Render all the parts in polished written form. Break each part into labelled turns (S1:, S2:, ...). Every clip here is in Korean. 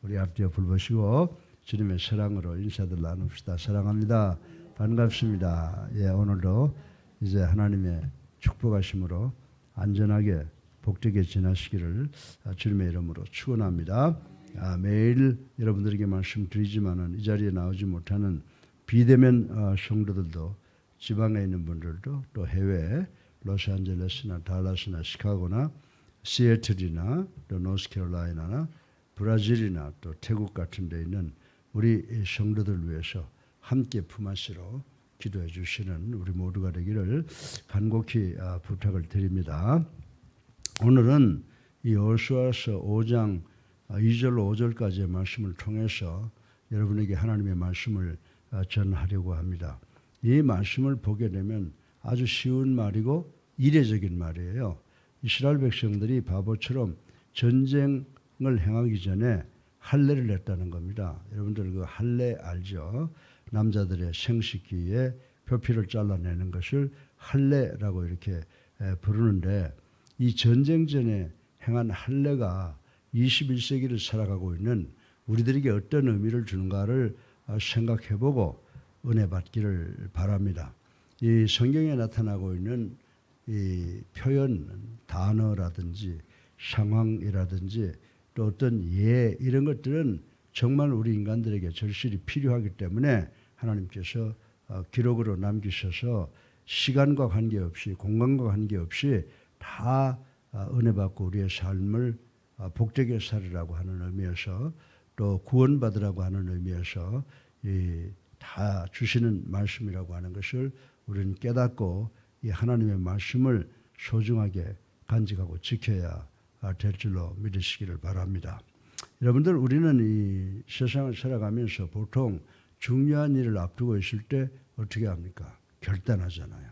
S1: 우리 앞뒤에 불 보시고 주님의 사랑으로 인사들 나눕시다. 사랑합니다. 반갑습니다. 예, 오늘도 이제 하나님의 축복하심으로 안전하게 복되게 지나시기를 주님의 이름으로 축원합니다. 매일 여러분들에게 말씀드리지만은 이 자리에 나오지 못하는 비대면 성도들도 지방에 있는 분들도 또 해외 로스앤젤레스나 달라스나 시카고나 시애틀이나 또 노스캐롤라이나나 브라질이나 또 태국 같은 데 있는 우리 성도들 위해서 함께 품앗이로 기도해 주시는 우리 모두가 되기를 간곡히 부탁을 드립니다. 오늘은 이 여호수아서 5장 2절로 5절까지의 말씀을 통해서 여러분에게 하나님의 말씀을 전하려고 합니다. 이 말씀을 보게 되면 아주 쉬운 말이고 이례적인 말이에요. 이스라엘 백성들이 바보처럼 전쟁을 행하기 전에 할례를 했다는 겁니다. 여러분들 그 할례 알죠? 남자들의 생식기에 표피를 잘라내는 것을 할례라고 이렇게 부르는데 이 전쟁 전에 행한 할례가 21세기를 살아가고 있는 우리들에게 어떤 의미를 주는가를 생각해보고 은혜 받기를 바랍니다. 이 성경에 나타나고 있는 이 표현, 단어라든지 상황이라든지 또 어떤 이런 것들은 정말 우리 인간들에게 절실히 필요하기 때문에 하나님께서 기록으로 남기셔서 시간과 관계없이 공간과 관계없이 다 은혜 받고 우리의 삶을 복되게 살으라고 하는 의미에서 또 구원받으라고 하는 의미에서 다 주시는 말씀이라고 하는 것을 우리는 깨닫고 이 하나님의 말씀을 소중하게 간직하고 지켜야 될 줄로 믿으시기를 바랍니다. 여러분들 우리는 이 세상을 살아가면서 보통 중요한 일을 앞두고 있을 때 어떻게 합니까? 결단하잖아요.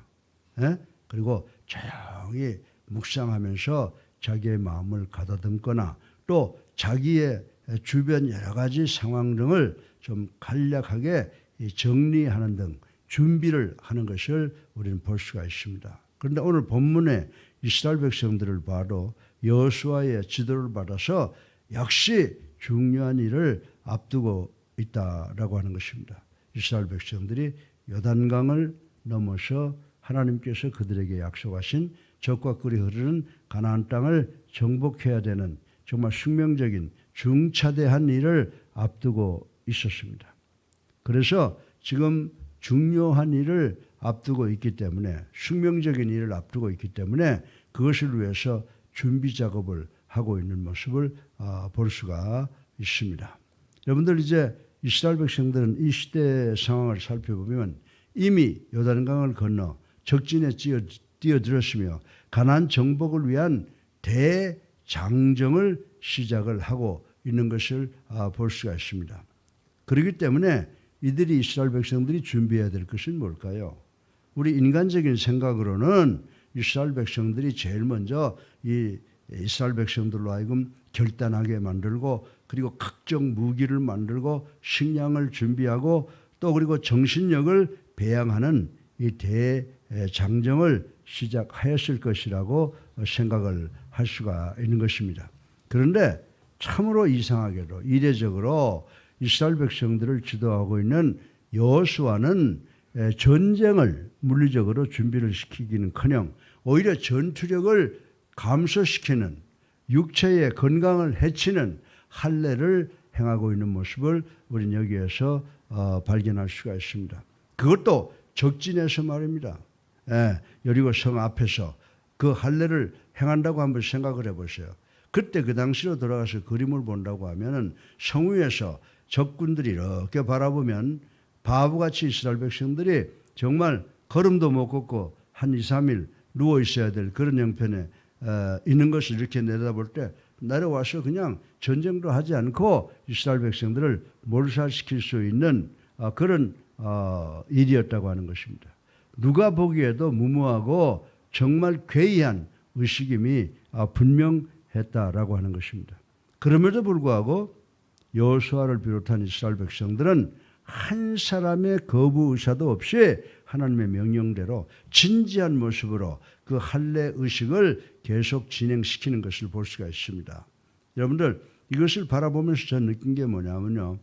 S1: 예? 그리고 조용히 묵상하면서 자기의 마음을 가다듬거나 또 자기의 주변 여러 가지 상황 등을 좀 간략하게 정리하는 등 준비를 하는 것을 우리는 볼 수가 있습니다. 그런데 오늘 본문에 이스라엘 백성들을 봐도 여호수아의 지도를 받아서 역시 중요한 일을 앞두고 있다라고 하는 것입니다. 이스라엘 백성들이 요단강을 넘어서 하나님께서 그들에게 약속하신 젖과 꿀이 흐르는 가나안 땅을 정복해야 되는 정말 숙명적인 중차대한 일을 앞두고 있었습니다. 그래서 지금 중요한 일을 앞두고 있기 때문에 숙명적인 일을 앞두고 있기 때문에 그것을 위해서 준비 작업을 하고 있는 모습을 볼 수가 있습니다. 여러분들 이제 이스라엘 백성들은 이 시대 상황을 살펴보면 이미 요단강을 건너 적진에 뛰어들었으며 가나안 정복을 위한 대장정을 시작을 하고 있는 것을 볼 수가 있습니다. 그렇기 때문에 이들이 이스라엘 백성들이 준비해야 될 것은 뭘까요? 우리 인간적인 생각으로는 이스라엘 백성들이 제일 먼저 이 이스라엘 백성들로 하여금 결단하게 만들고 그리고 각종 무기를 만들고 식량을 준비하고 또 그리고 정신력을 배양하는 이 대장정을 시작하였을 것이라고 생각을 할 수가 있는 것입니다. 그런데 참으로 이상하게도 이례적으로 이스라엘 백성들을 지도하고 있는 여호수아는 전쟁을 물리적으로 준비를 시키기는커녕 오히려 전투력을 감소시키는 육체의 건강을 해치는 할례를 행하고 있는 모습을 우리는 여기에서 발견할 수가 있습니다. 그것도 적진에서 말입니다. 여리고 성 앞에서 그 할례를 행한다고 한번 생각을 해보세요. 그때 그 당시로 돌아가서 그림을 본다고 하면은 성 위에서 적군들이 이렇게 바라보면 바보같이 이스라엘 백성들이 정말 걸음도 못 걷고 한 2, 3일 누워 있어야 될 그런 형편에 있는 것을 이렇게 내다볼 때 내려와서 그냥 전쟁도 하지 않고 이스라엘 백성들을 몰살시킬 수 있는 그런 일이었다고 하는 것입니다. 누가 보기에도 무모하고 정말 괴이한 의식임이 분명했다라고 하는 것입니다. 그럼에도 불구하고 여호수아를 비롯한 이스라엘 백성들은 한 사람의 거부 의사도 없이 하나님의 명령대로 진지한 모습으로 그 할례 의식을 계속 진행시키는 것을 볼 수가 있습니다. 여러분들 이것을 바라보면서 저는 느낀 게 뭐냐면요.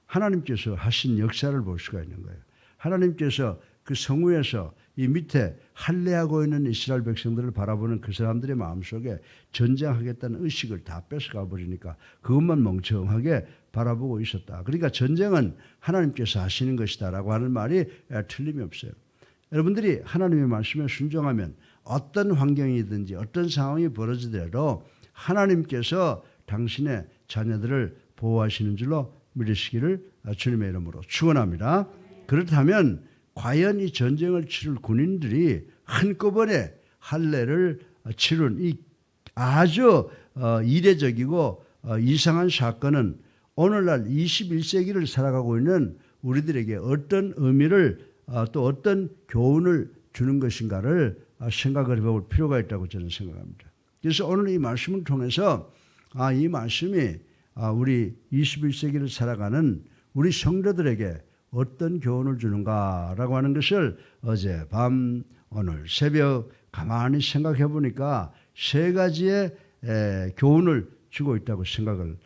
S1: 하나님께서 하신 역사를 볼 수가 있는 거예요. 하나님께서 그 성우에서 이 밑에 할례하고 있는 이스라엘 백성들을 바라보는 그 사람들의 마음속에 전쟁하겠다는 의식을 다 뺏어가 버리니까 그것만 멍청하게 바라보고 있었다. 그러니까 전쟁은 하나님께서 하시는 것이다라고 하는 말이 틀림이 없어요. 여러분들이 하나님의 말씀에 순종하면 어떤 환경이든지 어떤 상황이 벌어지더라도 하나님께서 당신의 자녀들을 보호하시는 줄로 믿으시기를 주님의 이름으로 축원합니다. 그렇다면 과연 이 전쟁을 치를 군인들이 한꺼번에 할례를 치른 이 아주 이례적이고 이상한 사건은 오늘날 21세기를 살아가고 있는 우리들에게 어떤 의미를 또 어떤 교훈을 주는 것인가를 생각을 해볼 필요가 있다고 저는 생각합니다. 그래서 오늘 이 말씀을 통해서 이 말씀이 우리 21세기를 살아가는 우리 성도들에게 어떤 교훈을 주는가라고 하는 것을 어젯밤 오늘 새벽 가만히 생각해 보니까 세 가지의 교훈을 주고 있다고 생각을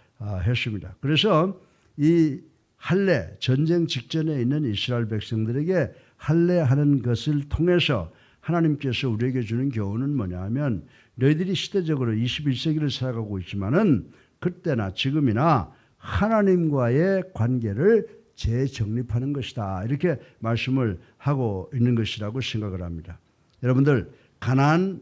S1: 했습니다. 그래서 이 할례 전쟁 직전에 있는 이스라엘 백성들에게 할례하는 것을 통해서 하나님께서 우리에게 주는 교훈은 뭐냐 하면 너희들이 시대적으로 21세기를 살아가고 있지만은 그때나 지금이나 하나님과의 관계를 재정립하는 것이다. 이렇게 말씀을 하고 있는 것이라고 생각을 합니다. 여러분들 가나안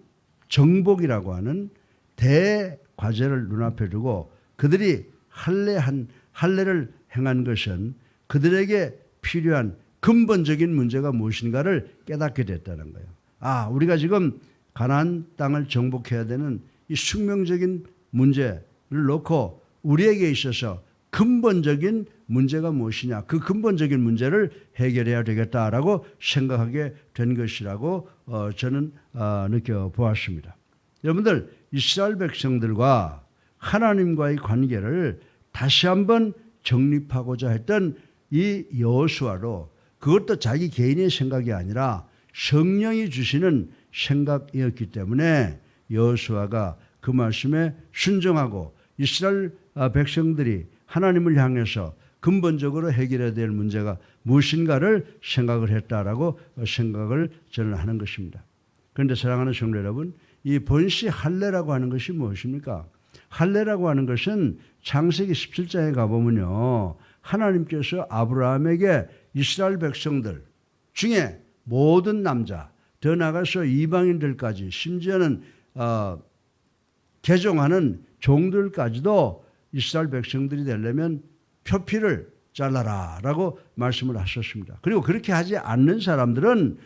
S1: 정복이라고 하는 대과제를 눈앞에 두고 그들이 할례를 행한 것은 그들에게 필요한 근본적인 문제가 무엇인가를 깨닫게 됐다는 거예요. 우리가 지금 가나안 땅을 정복해야 되는 이 숙명적인 문제를 놓고 우리에게 있어서 근본적인 문제가 무엇이냐, 그 근본적인 문제를 해결해야 되겠다라고 생각하게 된 것이라고 저는 느껴보았습니다. 여러분들 이스라엘 백성들과 하나님과의 관계를 다시 한번 정립하고자 했던 이 여호수아로 그것도 자기 개인의 생각이 아니라 성령이 주시는 생각이었기 때문에 여호수아가 그 말씀에 순종하고 이스라엘 백성들이 하나님을 향해서 근본적으로 해결해야 될 문제가 무엇인가를 생각을 했다라고 생각을 저는 하는 것입니다. 그런데 사랑하는 성도 여러분, 이 본시 할례라고 하는 것이 무엇입니까? 할례라고 하는 것은 창세기 17장에 가보면요, 하나님께서 아브라함에게 이스라엘 백성들 중에 모든 남자, 더 나아가서 이방인들까지 심지어는 개종하는 종들까지도 이스라엘 백성들이 되려면 표피를 잘라라 라고 말씀을 하셨습니다. 그리고 그렇게 하지 않는 사람들은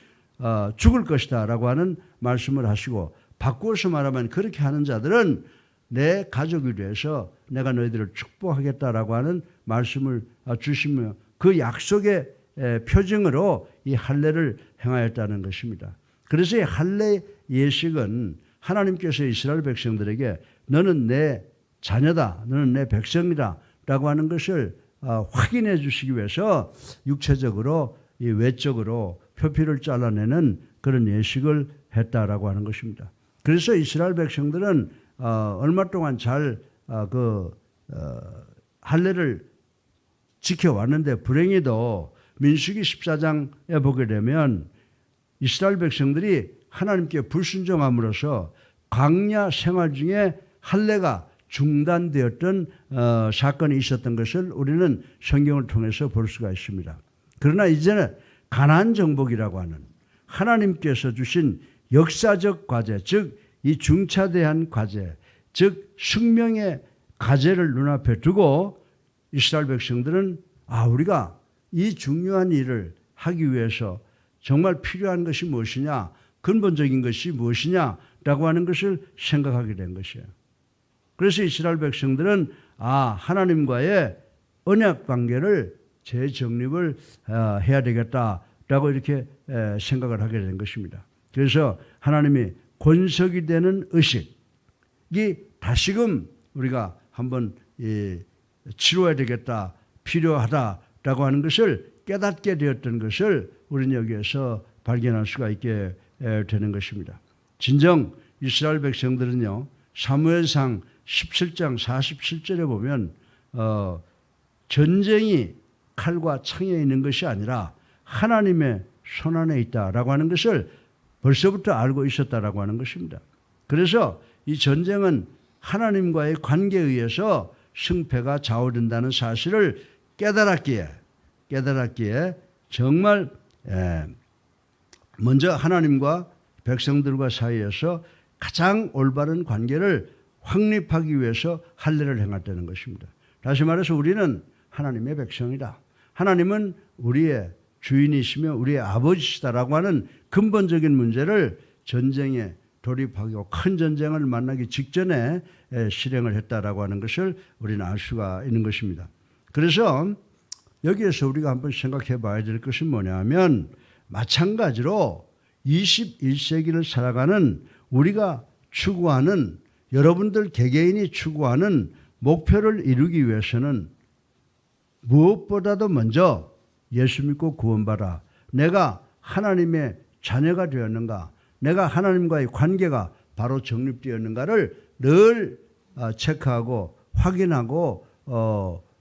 S1: 죽을 것이다 라고 하는 말씀을 하시고, 바꾸어서 말하면 그렇게 하는 자들은 내 가족이 돼서 내가 너희들을 축복하겠다라고 하는 말씀을 주시며 그 약속의 표징으로 이 할례를 행하였다는 것입니다. 그래서 이 할례 예식은 하나님께서 이스라엘 백성들에게 너는 내 자녀다, 너는 내 백성이다 라고 하는 것을 확인해 주시기 위해서 육체적으로 이 외적으로 표피를 잘라내는 그런 예식을 했다라고 하는 것입니다. 그래서 이스라엘 백성들은 얼마 동안 잘 할례를 지켜왔는데 불행히도 민수기 14장에 보게 되면 이스라엘 백성들이 하나님께 불순종함으로써 광야 생활 중에 할례가 중단되었던 사건이 있었던 것을 우리는 성경을 통해서 볼 수가 있습니다. 그러나 이제는 가나안 정복이라고 하는 하나님께서 주신 역사적 과제, 즉 이 중차대한 과제, 즉 숙명의 과제를 눈앞에 두고 이스라엘 백성들은 우리가 이 중요한 일을 하기 위해서 정말 필요한 것이 무엇이냐, 근본적인 것이 무엇이냐라고 하는 것을 생각하게 된 것이에요. 그래서 이스라엘 백성들은 하나님과의 언약 관계를 재정립을 해야 되겠다라고 이렇게 생각을 하게 된 것입니다. 그래서 하나님이 권석이 되는 의식이 다시금 우리가 한번 치러야 되겠다, 필요하다라고 하는 것을 깨닫게 되었던 것을 우리는 여기에서 발견할 수가 있게 되는 것입니다. 진정 이스라엘 백성들은요, 사무엘상 17장 47절에 보면 전쟁이 칼과 창에 있는 것이 아니라 하나님의 손안에 있다라고 하는 것을 벌써부터 알고 있었다라고 하는 것입니다. 그래서 이 전쟁은 하나님과의 관계에 의해서 승패가 좌우된다는 사실을 깨달았기에 정말 먼저 하나님과 백성들과 사이에서 가장 올바른 관계를 확립하기 위해서 할례를 행했다는 것입니다. 다시 말해서 우리는 하나님의 백성이다. 하나님은 우리의 주인이시며 우리의 아버지시다라고 하는 근본적인 문제를 전쟁에 돌입하고 큰 전쟁을 만나기 직전에 실행을 했다라고 하는 것을 우리는 알 수가 있는 것입니다. 그래서 여기에서 우리가 한번 생각해 봐야 될 것은 뭐냐면 마찬가지로 21세기를 살아가는 우리가 추구하는 여러분들 개개인이 추구하는 목표를 이루기 위해서는 무엇보다도 먼저 예수 믿고 구원받아 내가 하나님의 자녀가 되었는가, 내가 하나님과의 관계가 바로 정립되었는가를 늘 체크하고 확인하고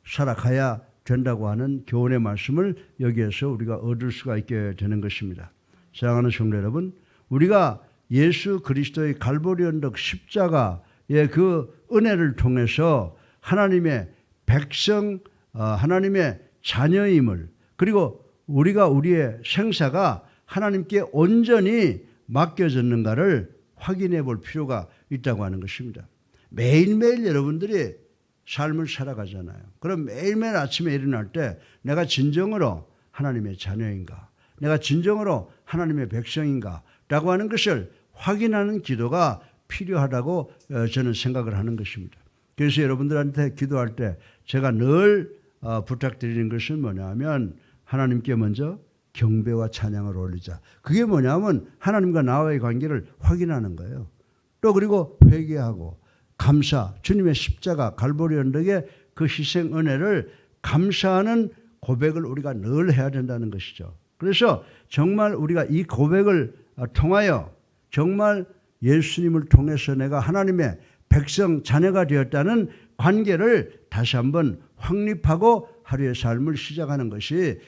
S1: 살아가야 된다고 하는 교훈의 말씀을 여기에서 우리가 얻을 수가 있게 되는 것입니다. 사랑하는 성도 여러분, 우리가 예수 그리스도의 갈보리 언덕 십자가의 그 은혜를 통해서 하나님의 백성, 하나님의 자녀임을, 그리고 우리가 우리의 생사가 하나님께 온전히 맡겨졌는가를 확인해 볼 필요가 있다고 하는 것입니다. 매일매일 여러분들이 삶을 살아가잖아요. 그럼 매일매일 아침에 일어날 때 내가 진정으로 하나님의 자녀인가, 내가 진정으로 하나님의 백성인가 라고 하는 것을 확인하는 기도가 필요하다고 저는 생각을 하는 것입니다. 그래서 여러분들한테 기도할 때 제가 늘 부탁드리는 것은 뭐냐면 하나님께 먼저 경배와 찬양을 올리자. 그게 뭐냐면 하나님과 나와의 관계를 확인하는 거예요. 또 그리고 회개하고 감사, 주님의 십자가 갈보리 언덕의 그 희생 은혜를 감사하는 고백을 우리가 늘 해야 된다는 것이죠. 그래서 정말 우리가 이 고백을 통하여 정말 예수님을 통해서 내가 하나님의 백성 자녀가 되었다는 관계를 다시 한번 확립하고 하루의 삶을 시작하는 것이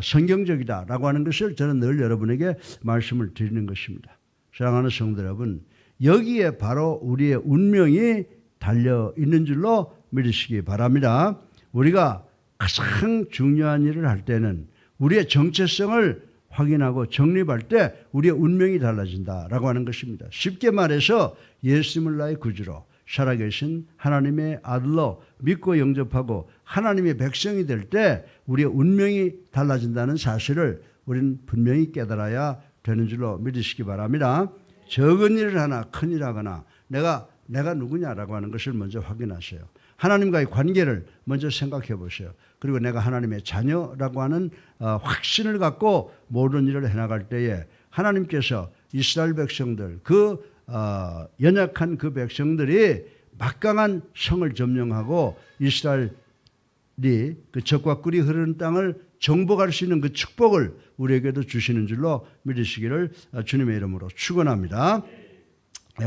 S1: 성경적이다라고 하는 것을 저는 늘 여러분에게 말씀을 드리는 것입니다. 사랑하는 성도 여러분, 여기에 바로 우리의 운명이 달려 있는 줄로 믿으시기 바랍니다. 우리가 가장 중요한 일을 할 때는 우리의 정체성을 확인하고 정립할 때 우리의 운명이 달라진다라고 하는 것입니다. 쉽게 말해서 예수님을 나의 구주로 살아계신 하나님의 아들로 믿고 영접하고 하나님의 백성이 될 때 우리의 운명이 달라진다는 사실을 우리는 분명히 깨달아야 되는 줄로 믿으시기 바랍니다. 적은 일을 하나 큰 일을 하거나 내가 누구냐라고 하는 것을 먼저 확인하세요. 하나님과의 관계를 먼저 생각해 보세요. 그리고 내가 하나님의 자녀라고 하는 확신을 갖고 모든 일을 해나갈 때에 하나님께서 이스라엘 백성들, 그 연약한 그 백성들이 막강한 성을 점령하고 이스라엘이 그 적과 꿀이 흐르는 땅을 정복할 수 있는 그 축복을 우리에게도 주시는 줄로 믿으시기를 주님의 이름으로 축원합니다.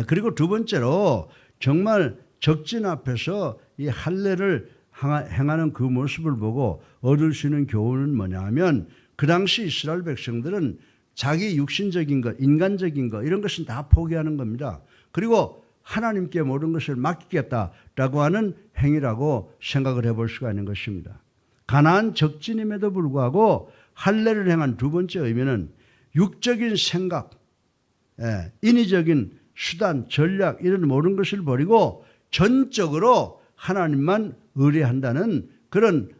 S1: 그리고 두 번째로 정말 적진 앞에서 이 할례를 행하는 그 모습을 보고 얻을 수 있는 교훈은 뭐냐면 그 당시 이스라엘 백성들은 자기 육신적인 것, 인간적인 것 이런 것은 다 포기하는 겁니다. 그리고 하나님께 모든 것을 맡기겠다라고 하는 행위라고 생각을 해볼 수가 있는 것입니다. 가나안 적진임에도 불구하고 할례를 행한 두 번째 의미는 육적인 생각, 인위적인 수단, 전략 이런 모든 것을 버리고 전적으로 하나님만 의뢰한다는 그런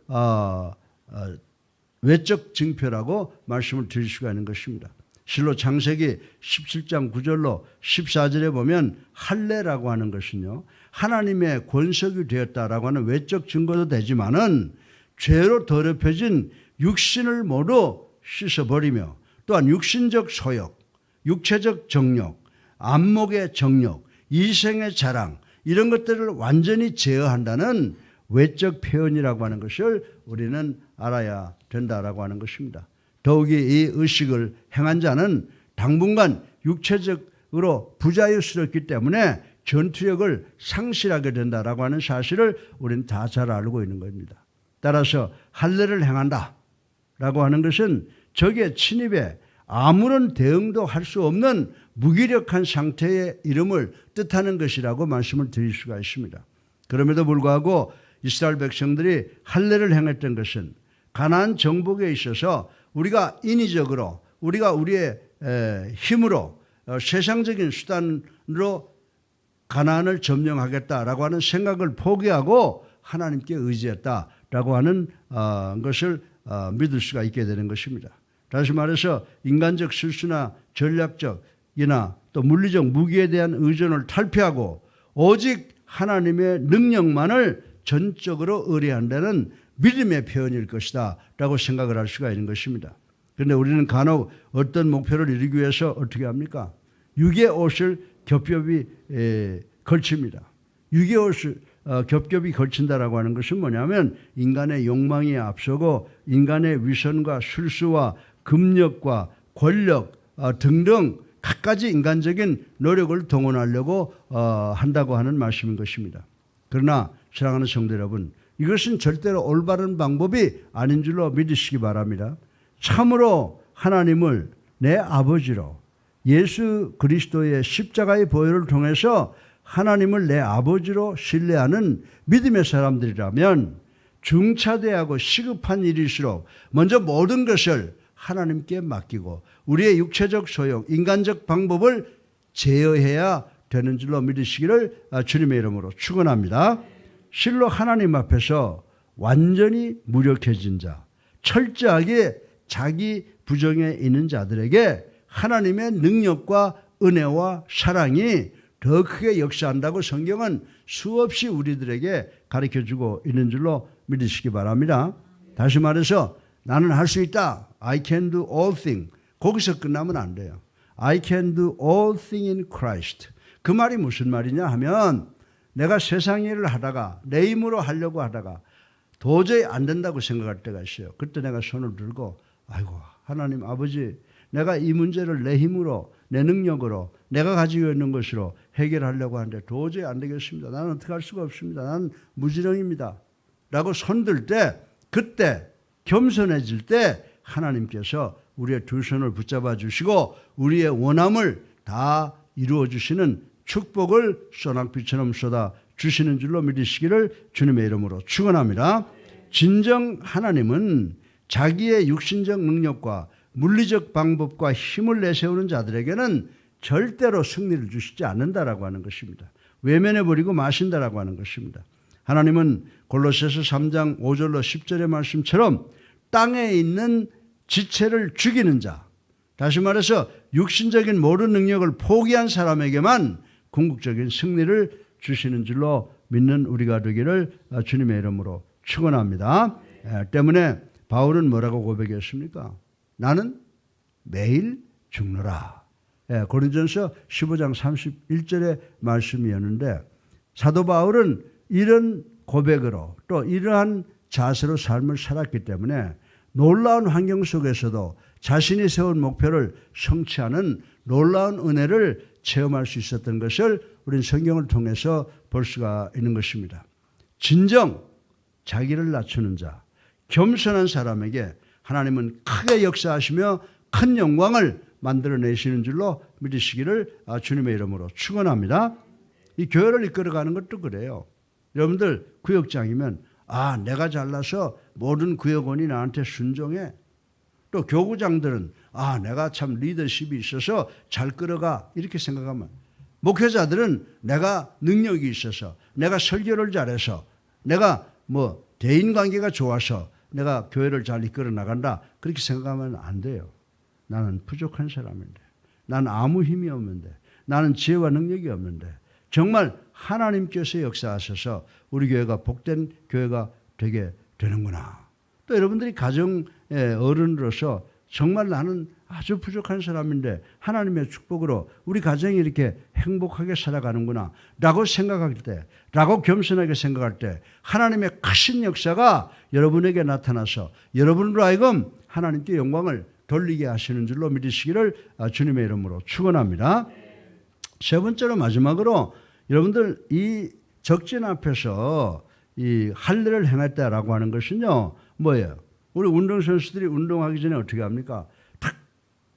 S1: 외적 증표라고 말씀을 드릴 수가 있는 것입니다. 실로 창세기 17장 9절로 14절에 보면 할례라고 하는 것은요, 하나님의 권석이 되었다라고 하는 외적 증거도 되지만은 죄로 더럽혀진 육신을 모두 씻어버리며 또한 육신적 소욕, 육체적 정욕, 안목의 정욕, 이생의 자랑 이런 것들을 완전히 제어한다는 외적 표현이라고 하는 것을 우리는 알아야 된다라고 하는 것입니다. 더욱이 이 의식을 행한 자는 당분간 육체적으로 부자유스럽기 때문에 전투력을 상실하게 된다라고 하는 사실을 우리는 다 잘 알고 있는 겁니다. 따라서 할례를 행한다라고 하는 것은 적의 침입에 아무런 대응도 할 수 없는 무기력한 상태의 이름을 뜻하는 것이라고 말씀을 드릴 수가 있습니다. 그럼에도 불구하고 이스라엘 백성들이 할례를 행했던 것은 가나안 정복에 있어서 우리가 인위적으로 우리가 우리의 힘으로 세상적인 수단으로 가나안을 점령하겠다라고 하는 생각을 포기하고 하나님께 의지했다라고 하는 것을 믿을 수가 있게 되는 것입니다. 다시 말해서 인간적 실수나 전략적이나 또 물리적 무기에 대한 의존을 탈피하고 오직 하나님의 능력만을 전적으로 의뢰한다는 믿음의 표현일 것이다 라고 생각을 할 수가 있는 것입니다. 그런데 우리는 간혹 어떤 목표를 이루기 위해서 어떻게 합니까? 육의 옷을 겹겹이 걸칩니다. 육의 옷을 겹겹이 걸친다라고 하는 것은 뭐냐면 인간의 욕망이 앞서고 인간의 위선과 술수와 금력과 권력 등등 갖가지 인간적인 노력을 동원하려고 한다고 하는 말씀인 것입니다. 그러나 사랑하는 성도 여러분, 이것은 절대로 올바른 방법이 아닌 줄로 믿으시기 바랍니다. 참으로 하나님을 내 아버지로 예수 그리스도의 십자가의 보혈을 통해서 하나님을 내 아버지로 신뢰하는 믿음의 사람들이라면 중차대하고 시급한 일일수록 먼저 모든 것을 하나님께 맡기고 우리의 육체적 소용, 인간적 방법을 제어해야 되는 줄로 믿으시기를 주님의 이름으로 축원합니다. 실로 하나님 앞에서 완전히 무력해진 자, 철저하게 자기 부정에 있는 자들에게 하나님의 능력과 은혜와 사랑이 더 크게 역사한다고 성경은 수없이 우리들에게 가르쳐주고 있는 줄로 믿으시기 바랍니다. 다시 말해서 나는 할 수 있다. I can do all things. 거기서 끝나면 안 돼요. I can do all things in Christ. 그 말이 무슨 말이냐 하면 내가 세상 일을 하다가 내 힘으로 하려고 하다가 도저히 안 된다고 생각할 때가 있어요. 그때 내가 손을 들고 아이고 하나님 아버지 내가 이 문제를 내 힘으로 내 능력으로 내가 가지고 있는 것으로 해결하려고 하는데 도저히 안 되겠습니다. 나는 어떻게 할 수가 없습니다. 나는 무지렁입니다. 라고 손들 때 그때 겸손해질 때 하나님께서 우리의 두 손을 붙잡아 주시고 우리의 원함을 다 이루어 주시는 축복을 소낙비처럼 쏟아 주시는 줄로 믿으시기를 주님의 이름으로 축원합니다. 진정 하나님은 자기의 육신적 능력과 물리적 방법과 힘을 내세우는 자들에게는 절대로 승리를 주시지 않는다라고 하는 것입니다. 외면해버리고 마신다라고 하는 것입니다. 하나님은 골로새서 3장 5절로 10절의 말씀처럼 땅에 있는 지체를 죽이는 자, 다시 말해서 육신적인 모든 능력을 포기한 사람에게만 궁극적인 승리를 주시는 줄로 믿는 우리가 되기를 주님의 이름으로 축원합니다. 때문에 바울은 뭐라고 고백했습니까? 나는 매일 죽노라. 고린도전서 15장 31절의 말씀이었는데 사도 바울은 이런 고백으로 또 이러한 자세로 삶을 살았기 때문에 놀라운 환경 속에서도 자신이 세운 목표를 성취하는 놀라운 은혜를 체험할 수 있었던 것을 우리는 성경을 통해서 볼 수가 있는 것입니다. 진정 자기를 낮추는 자, 겸손한 사람에게 하나님은 크게 역사하시며 큰 영광을 만들어내시는 줄로 믿으시기를 주님의 이름으로 축원합니다. 이 교회를 이끌어가는 것도 그래요. 여러분들 구역장이면 내가 잘나서 모든 구역원이 나한테 순종해. 또 교구장들은 내가 참 리더십이 있어서 잘 끌어가 이렇게 생각하면, 목회자들은 내가 능력이 있어서 내가 설교를 잘해서 내가 대인관계가 좋아서 내가 교회를 잘 이끌어 나간다 그렇게 생각하면 안 돼요. 나는 부족한 사람인데, 나는 아무 힘이 없는데, 나는 지혜와 능력이 없는데 정말 하나님께서 역사하셔서 우리 교회가 복된 교회가 되게 되는구나. 또 여러분들이 가정의 어른으로서 정말 나는 아주 부족한 사람인데 하나님의 축복으로 우리 가정이 이렇게 행복하게 살아가는구나 라고 생각할 때, 라고 겸손하게 생각할 때 하나님의 크신 역사가 여러분에게 나타나서 여러분으로 하여금 하나님께 영광을 돌리게 하시는 줄로 믿으시기를 주님의 이름으로 축원합니다. 세 번째로 마지막으로 여러분들 이 적진 앞에서 이 할례를 행했다라고 하는 것은요, 뭐예요? 우리 운동선수들이 운동하기 전에 어떻게 합니까? 탁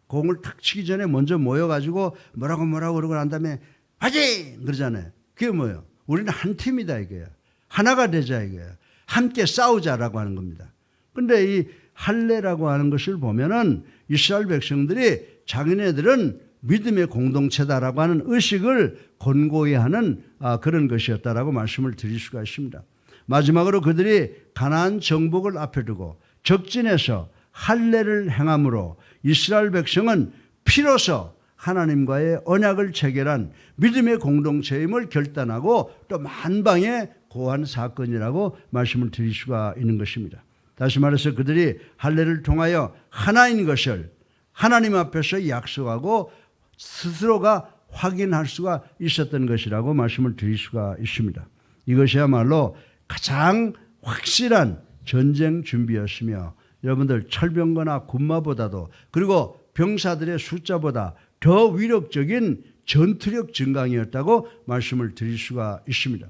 S1: 공을 탁 치기 전에 먼저 모여가지고 뭐라고 그러고 난 다음에 화이팅! 그러잖아요. 그게 뭐예요? 우리는 한 팀이다 이거예요. 하나가 되자 이거예요. 함께 싸우자라고 하는 겁니다. 근데 이 할례라고 하는 것을 보면은 이스라엘 백성들이 자기네들은 믿음의 공동체다라고 하는 의식을 권고히 하는 그런 것이었다라고 말씀을 드릴 수가 있습니다. 마지막으로 그들이 가나안 정복을 앞에 두고 적진에서 할례를 행함으로 이스라엘 백성은 피로서 하나님과의 언약을 체결한 믿음의 공동체임을 결단하고 또 만방의 고한 사건이라고 말씀을 드릴 수가 있는 것입니다. 다시 말해서 그들이 할례를 통하여 하나인 것을 하나님 앞에서 약속하고 스스로가 확인할 수가 있었던 것이라고 말씀을 드릴 수가 있습니다. 이것이야말로 가장 확실한 전쟁 준비였으며 여러분들 철병거나 군마보다도 그리고 병사들의 숫자보다 더 위력적인 전투력 증강이었다고 말씀을 드릴 수가 있습니다.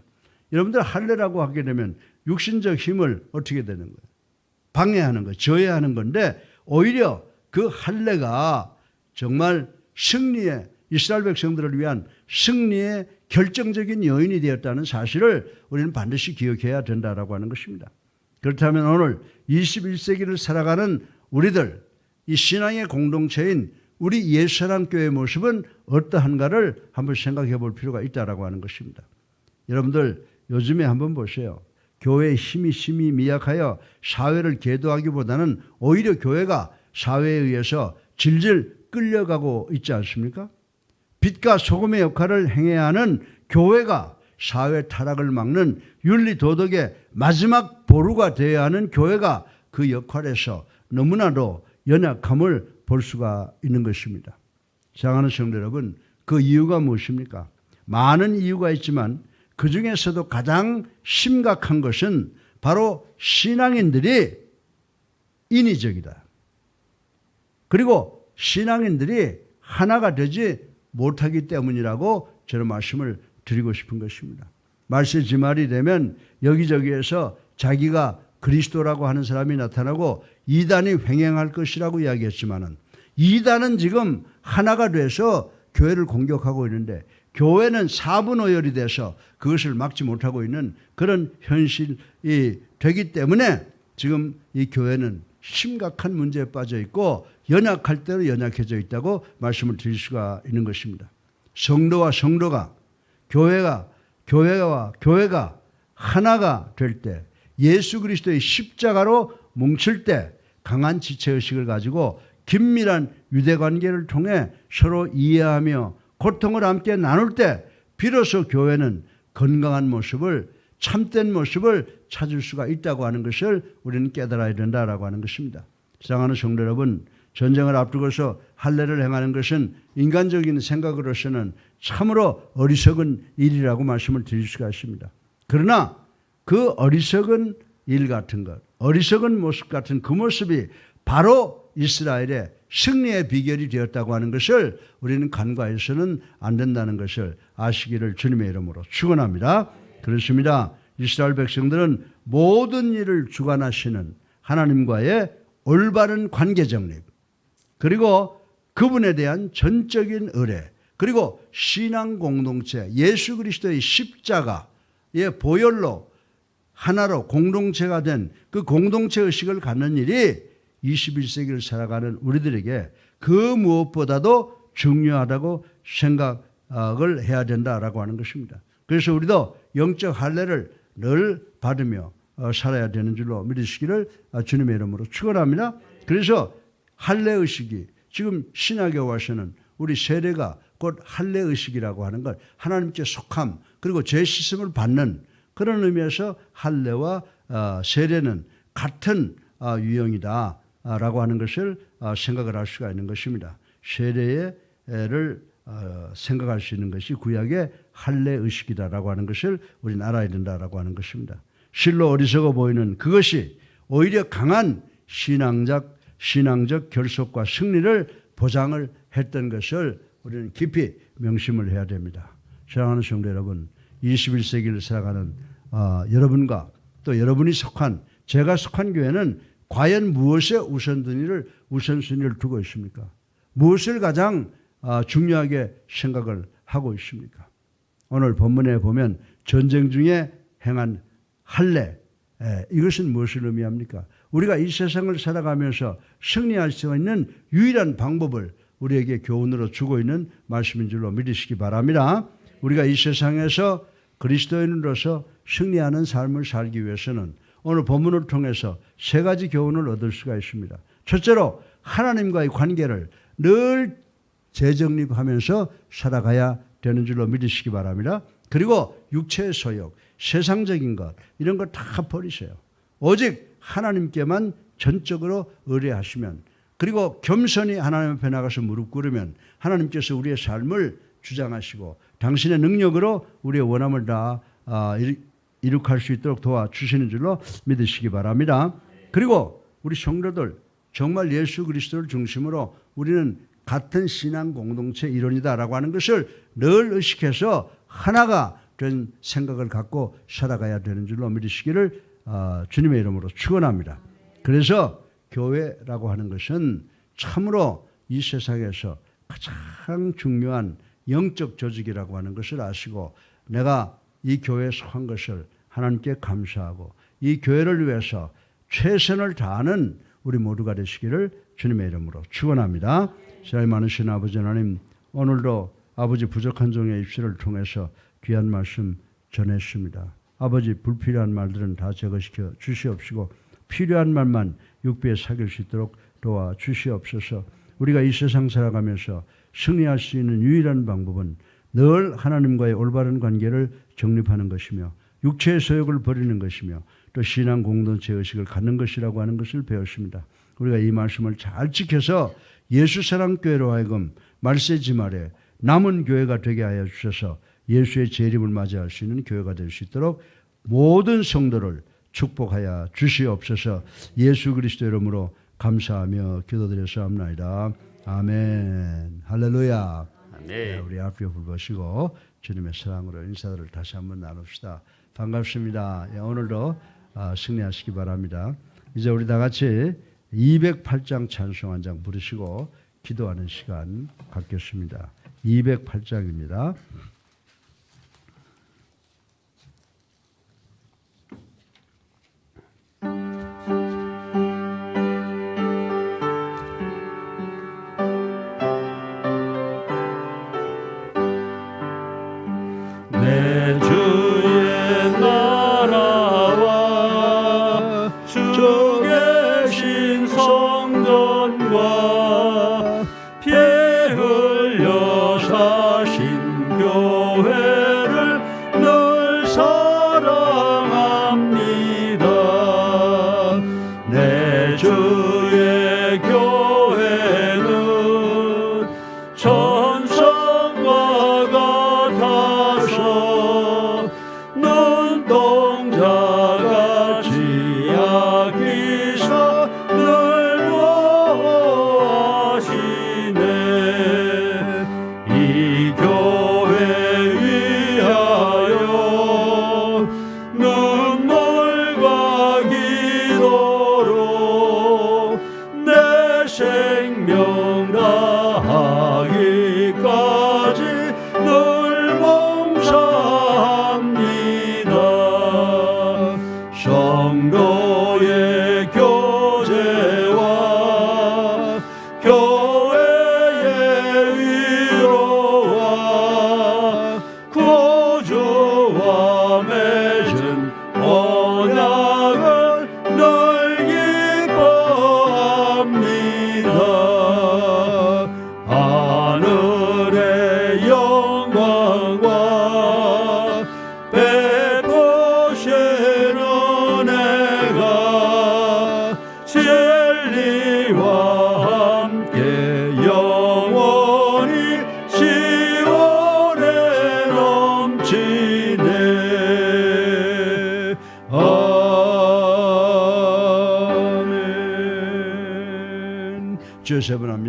S1: 여러분들 할례라고 하게 되면 육신적 힘을 어떻게 되는 거예요? 방해하는 거, 저해하는 건데 오히려 그 할례가 정말 승리의 이스라엘 백성들을 위한 승리의 결정적인 요인이 되었다는 사실을 우리는 반드시 기억해야 된다라고 하는 것입니다. 그렇다면 오늘 21세기를 살아가는 우리들, 이 신앙의 공동체인 우리 옛사랑교회의 모습은 어떠한가를 한번 생각해 볼 필요가 있다라고 하는 것입니다. 여러분들 요즘에 한번 보세요. 교회의 힘이 미약하여 사회를 계도하기보다는 오히려 교회가 사회에 의해서 질질 끌려가고 있지 않습니까? 빛과 소금의 역할을 행해야 하는 교회가 사회 타락을 막는 윤리 도덕의 마지막 보루가 되어야 하는 교회가 그 역할에서 너무나도 연약함을 볼 수가 있는 것입니다. 사랑하는 성도 여러분, 그 이유가 무엇입니까? 많은 이유가 있지만 그 중에서도 가장 심각한 것은 바로 신앙인들이 인위적이다. 그리고 신앙인들이 하나가 되지 못하기 때문이라고 저는 말씀을 드리고 싶은 것입니다. 말세 지말이 되면 여기저기에서 자기가 그리스도라고 하는 사람이 나타나고 이단이 횡행할 것이라고 이야기했지만은 이단은 지금 하나가 돼서 교회를 공격하고 있는데 교회는 사분오열이 돼서 그것을 막지 못하고 있는 그런 현실이 되기 때문에 지금 이 교회는 심각한 문제에 빠져 있고 연약할 대로 연약해져 있다고 말씀을 드릴 수가 있는 것입니다. 성도와 성도가 교회와 교회가 하나가 될 때 예수 그리스도의 십자가로 뭉칠 때 강한 지체의식을 가지고 긴밀한 유대관계를 통해 서로 이해하며 고통을 함께 나눌 때 비로소 교회는 건강한 모습을 참된 모습을 찾을 수가 있다고 하는 것을 우리는 깨달아야 된다라고 하는 것입니다. 사랑하는 성도 여러분, 전쟁을 앞두고서 할례를 행하는 것은 인간적인 생각으로서는 참으로 어리석은 일이라고 말씀을 드릴 수가 있습니다. 그러나 그 어리석은 일 같은 것, 어리석은 모습 같은 그 모습이 바로 이스라엘의 승리의 비결이 되었다고 하는 것을 우리는 간과해서는 안 된다는 것을 아시기를 주님의 이름으로 축원합니다. 그렇습니다. 이스라엘 백성들은 모든 일을 주관하시는 하나님과의 올바른 관계 정립, 그리고 그분에 대한 전적인 의뢰, 그리고 신앙 공동체, 예수 그리스도의 십자가의 보혈로 하나로 공동체가 된 그 공동체 의식을 갖는 일이 21세기를 살아가는 우리들에게 그 무엇보다도 중요하다고 생각을 해야 된다라고 하는 것입니다. 그래서 우리도 영적 할례를 늘 받으며 살아야 되는 줄로 믿으시기를 주님의 이름으로 축원합니다. 그래서 할례 의식이 지금 신약에 와서는 우리 세례가 곧 할례 의식이라고 하는 걸 하나님께 속함 그리고 죄 씻음을 받는 그런 의미에서 할례와 세례는 같은 유형이다라고 하는 것을 생각을 할 수가 있는 것입니다. 세례를 생각할 수 있는 것이 구약의 할례 의식이다라고 하는 것을 우리는 알아야 된다라고 하는 것입니다. 실로 어리석어 보이는 그것이 오히려 강한 신앙적 결속과 승리를 보장을 했던 것을 우리는 깊이 명심을 해야 됩니다. 사랑하는 성도 여러분, 21세기를 살아가는 여러분과 또 여러분이 속한, 제가 속한 교회는 과연 무엇에 우선순위를 두고 있습니까? 무엇을 가장 중요하게 생각을 하고 있습니까? 오늘 본문에 보면 전쟁 중에 행한 할례, 이것은 무엇을 의미합니까? 우리가 이 세상을 살아가면서 승리할 수 있는 유일한 방법을 우리에게 교훈으로 주고 있는 말씀인 줄로 믿으시기 바랍니다. 우리가 이 세상에서 그리스도인으로서 승리하는 삶을 살기 위해서는 오늘 본문을 통해서 세 가지 교훈을 얻을 수가 있습니다. 첫째로 하나님과의 관계를 늘 재정립하면서 살아가야 되는 줄로 믿으시기 바랍니다. 그리고 육체의 소욕, 세상적인 것, 이런 것 다 버리세요. 오직 하나님께만 전적으로 의뢰하시면, 그리고 겸손히 하나님 앞에 나가서 무릎 꿇으면 하나님께서 우리의 삶을 주장하시고 당신의 능력으로 우리의 원함을 다 이룩할 수 있도록 도와주시는 줄로 믿으시기 바랍니다. 그리고 우리 성도들, 정말 예수 그리스도를 중심으로 우리는 같은 신앙 공동체 일원이다라고 하는 것을 늘 의식해서 하나가 된 생각을 갖고 살아가야 되는 줄로 믿으시기를 주님의 이름으로 축원합니다. 그래서 교회라고 하는 것은 참으로 이 세상에서 가장 중요한 영적 조직이라고 하는 것을 아시고, 내가 이 교회에 속한 것을 하나님께 감사하고 이 교회를 위해서 최선을 다하는 우리 모두가 되시기를 주님의 이름으로 축원합니다. 사랑이 많으신 아버지 하나님, 오늘도 아버지 부족한 종의 입술을 통해서 귀한 말씀 전했습니다. 아버지, 불필요한 말들은 다 제거시켜 주시옵시고 필요한 말만 육비에 사길 수 있도록 도와주시옵소서. 우리가 이 세상 살아가면서 승리할 수 있는 유일한 방법은 늘 하나님과의 올바른 관계를 정립하는 것이며 육체의 소욕을 버리는 것이며 또 신앙 공동체 의식을 갖는 것이라고 하는 것을 배웠습니다. 우리가 이 말씀을 잘 지켜서 예수사랑교회로 하여금 말세지 말에 남은 교회가 되게 하여 주셔서 예수의 재림을 맞이할 수 있는 교회가 될 수 있도록 모든 성도를 축복하여 주시옵소서. 예수 그리스도 이름으로 감사하며 기도드렸사옵나이다. 아멘. 할렐루야. 아멘. 네, 우리 앞에 불보시고 주님의 사랑으로 인사들을 다시 한번 나눕시다. 반갑습니다. 오늘도 승리하시기 바랍니다. 이제 우리 다 같이 208장 찬송 한 장 부르시고 기도하는 시간 갖겠습니다. 208장입니다.
S2: 내 주의 나라와 주 계신 성전과 피 흘려 사신 교회를 늘 사랑합니다. 내 주의 교회는 천성과 같아서 눈동자같이 아끼사 늘 보호하시네. 이 교회 위하여 눈물과 기도로 내 생명 다하기까지 늘 봉사합니다. 성도의 교